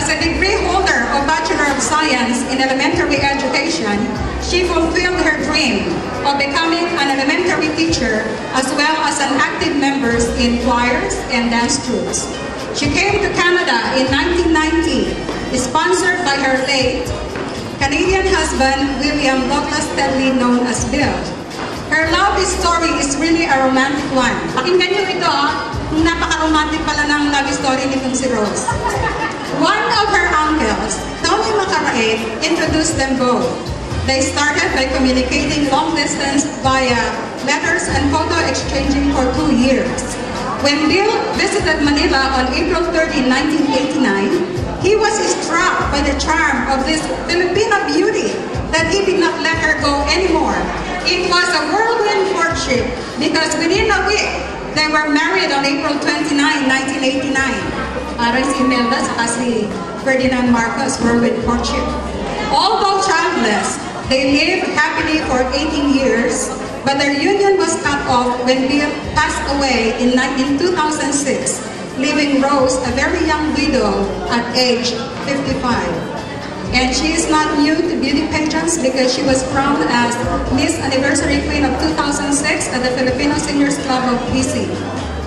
As a degree holder of Bachelor of Science in Elementary Education, she fulfilled her dream of becoming an elementary teacher as well as an active member in choirs and dance troops. She came to Canada in 1990, sponsored by her late Canadian husband, William Douglas Tedley, known as Bill. Her love story is really a romantic one. Pakinggan niyo ito, napaka-romantic pala ng love story nitong si Rose. One of her uncles, Tony Macaraig, introduced them both. They started by communicating long distance via letters and photo exchanging for 2 years. When Bill visited Manila on April 30, 1989, he was struck by the charm of this Filipino beauty that he did not let her go anymore. It was a whirlwind courtship because within a week, they were married on April 29, 1989. Para si Imelda at si Ferdinand Marcos were with courtship. Although childless, they lived happily for 18 years, but their union was cut off when Bill passed away in 2006, leaving Rose a very young widow at age 55. And she is not new to beauty pageants because she was crowned as Miss Anniversary Queen of 2006 at the Filipino Seniors Club of BC.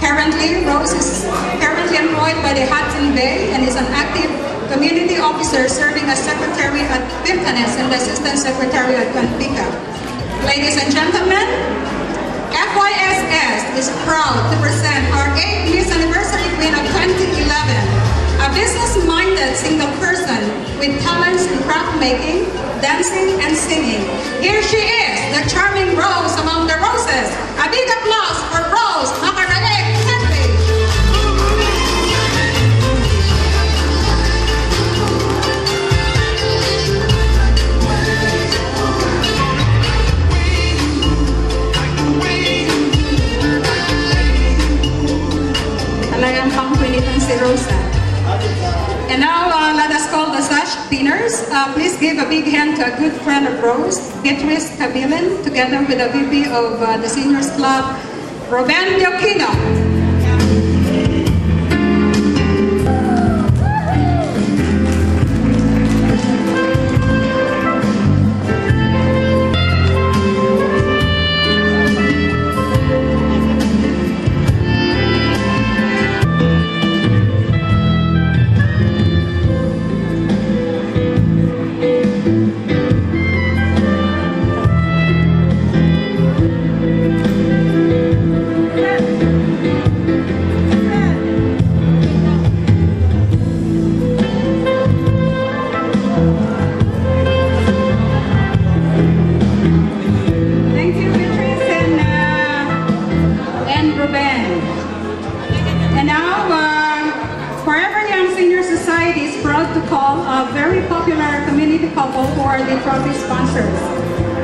Currently, Rose is currently employed by the Hudson Bay and is an active community officer serving as secretary at Pimcanes and assistant secretary at Canpica. Ladies and gentlemen, FYSS is proud to present our 8th Miss Anniversary Queen of 2011, a business-minded single person with talents in craft making, dancing, and singing. Here she is, the charming Rose among the roses. A big applause for Rose Macaraig Henry. Talagang pang-queen itong si Rosa. And now, let us call the sash pinners. Please give a big hand to a good friend of Rose, Beatrice Cabilin, together with the VP of the Seniors Club, Ruben Dioquino.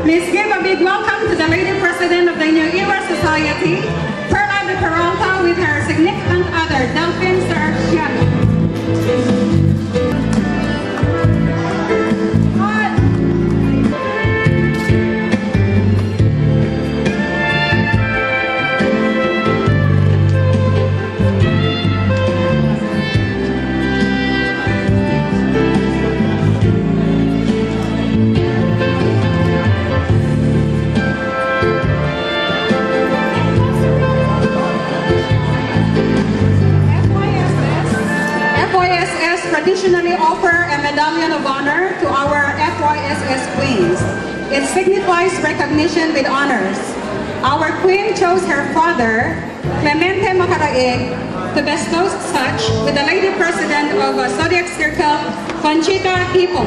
Please give a big welcome to the Lady President of the New Era Society, Perla de Peralta, with her significant other, Delphine Sarchiano. Traditionally offer a medallion of honor to our FYSS queens. It signifies recognition with honors. Our queen chose her father, Clemente Macaraig, to bestow such with the Lady President of Zodiac Circle, Conchita Hippo.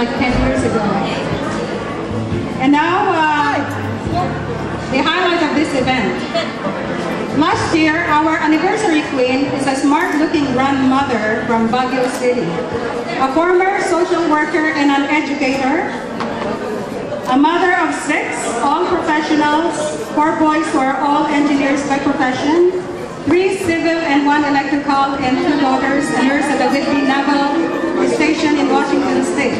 like 10 years ago. And now, the highlight of this event. Last year, our anniversary queen is a smart-looking grandmother from Baguio City, a former social worker and an educator, a mother of 6, all professionals, 4 boys who are all engineers by profession, 3 civil and 1 electrical, and 2 daughters, a nurse at the Whitby Naval Station in Washington State.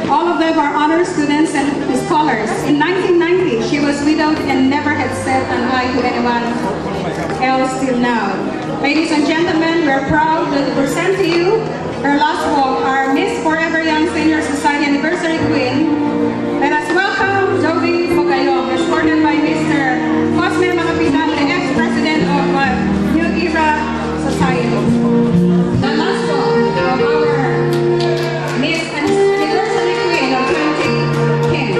All of them are honor students and scholars. In 1990, she was widowed and never had said an I to anyone else till now. Ladies and gentlemen, we are proud to present to you her last walk, our Miss Forever Young Senior Society Anniversary Queen. Let us welcome Jovi Bugayong, escorted by Mr. Cosme Malapitan, the ex-president of New Era Society. The last walk of our Miss Anniversary Queen of 2010.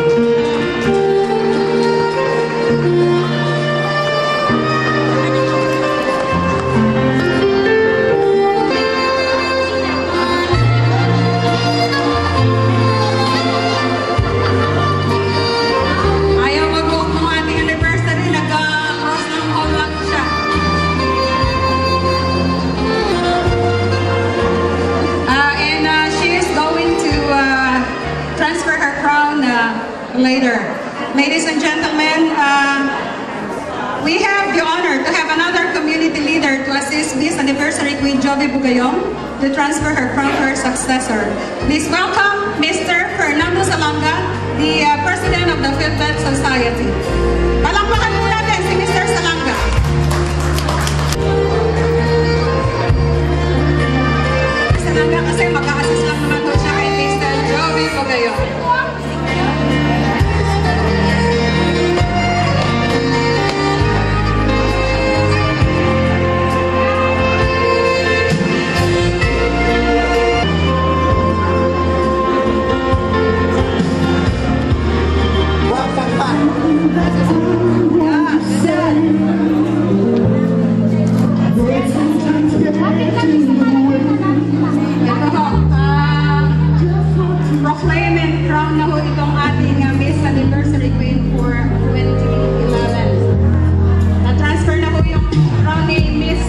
Later. Ladies and gentlemen, we have the honor to have another community leader to assist Miss Anniversary Queen Jovi Bugayong to transfer her crown to her successor. Please welcome Mr. Fernando Salanga, the President of the Philbet Society. Palakpakan po natin si Mr. Salanga. Salanga kasi mag-a-assist lang naman po siya kay Mr. Jovi Bugayong. Proclaim and crown na ho itong ating Miss Anniversary Queen for 2011. Na-transfer na ho yung crown ni Miss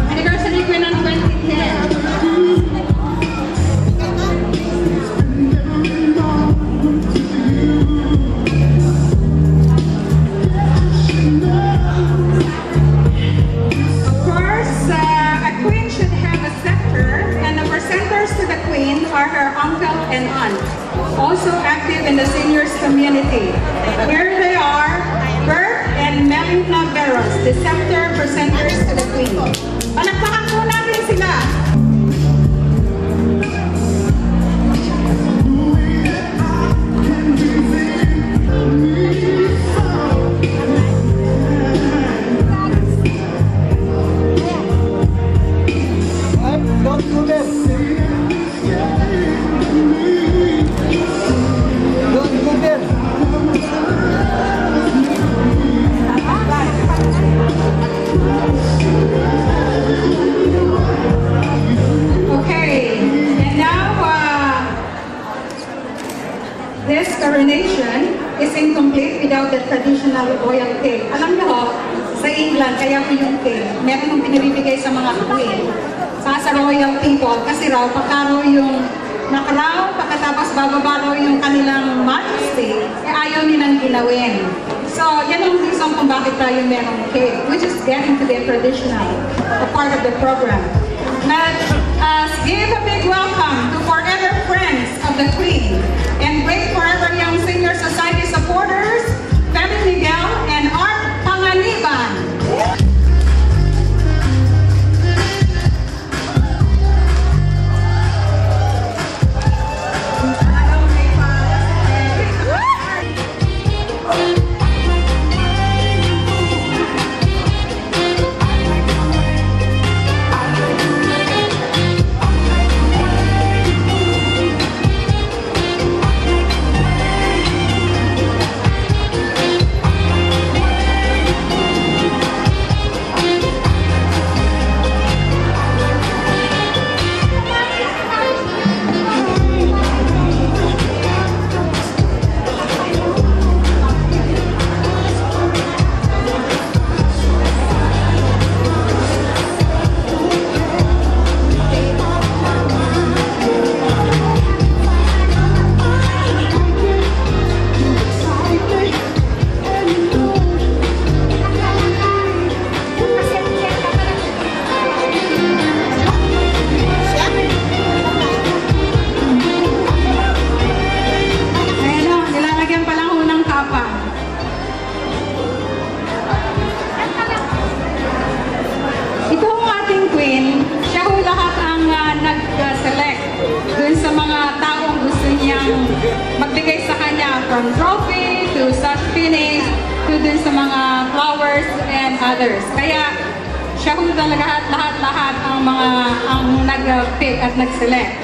Anniversary Queen ng 2010. Are her uncle and aunt, also active in the seniors community. Here they are, Bert and Melinda Barros, the scepter presenters to the Queen. Palakpakan po natin sila. Don't do this. This coronation is incomplete without the traditional royal cake. Alam niyo ho, sa England, kaya po yung cake, meron yung pinibibigay sa mga queen, sa royal people, kasi raw, pagka raw yung nakaraw, pagkatapos bababa raw yung kanilang majesty, ayaw nilang ginawin. So, yan ang reason kung bakit tayo merong cake, which is getting to be a traditional part of the program. Let us give a big welcome to forever friends of the Queen and great Forever Young Senior Society supporters, Femi Miguel and Art Panganiban. from trophy to soft finish to dun sa mga flowers and others. Kaya siya kung talaga lahat ang nag-pick at nag-select.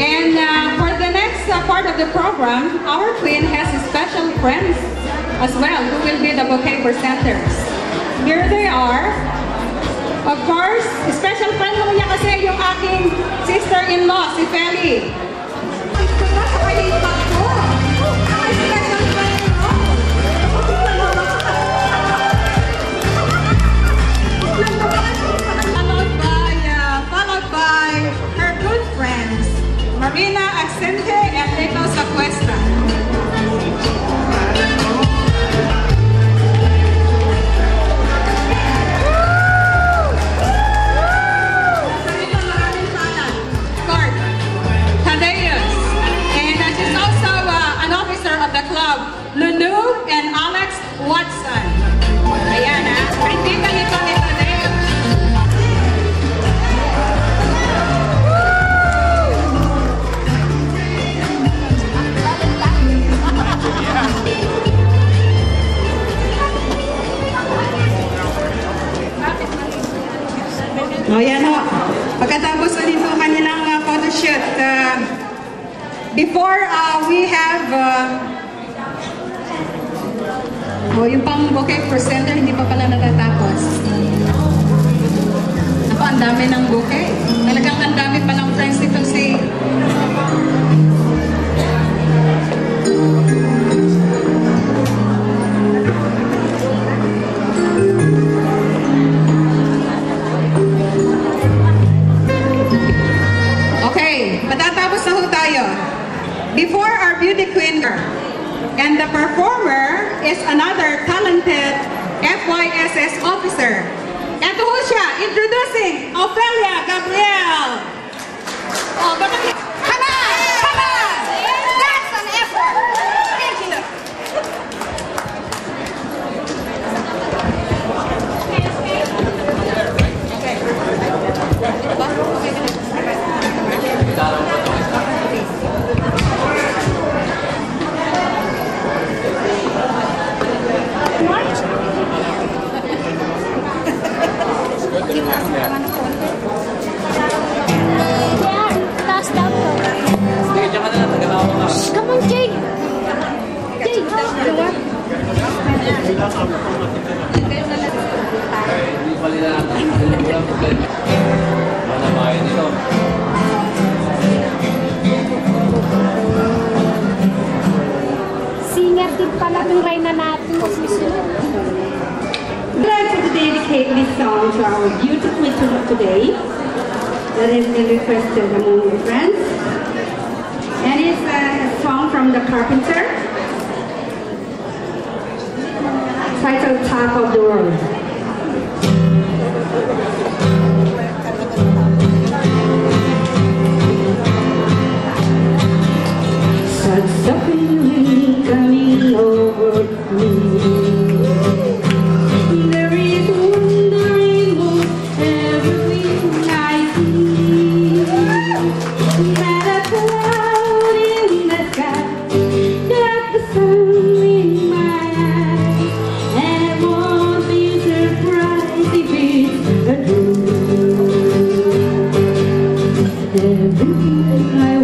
And for the next part of the program, our queen has special friends as well who will be the bouquet presenters. Here they are. Of course, special friend mo niya kasi yung aking sister-in-law, si Feli. Followed by her good friends, Marina Accente and Lito Sacuesta. The club, Lulu and Alex Watson. Ayan ha, kaibigan ito ni Tadeo. O yan o, pagkatapos ulit po kanilang photoshoot, before we have yung pang bouquet presenter, hindi pa pala natatapos. Ako, ang dami ng bouquet. Talagang ang dami palang friends nito si... Okay, matatapos na ho tayo. Before our beauty queen, and the performer is another talented FYSS officer. Ito ho siya, introducing Ophelia Gabriel. Oh, come on! Come on! That's an effort! Thank you! Come on, Jay. Jay, singer din pala ng Reyna natin. I'd like to dedicate this song to our beautiful queen of today that has been requested among your friends. And it's a song from The Carpenter titled Top of the World. Such a feeling coming over me. There is wondering on everything I see. Not a cloud in the sky, got the sun in my eyes. And I won't be surprised if it's a dream. Everything I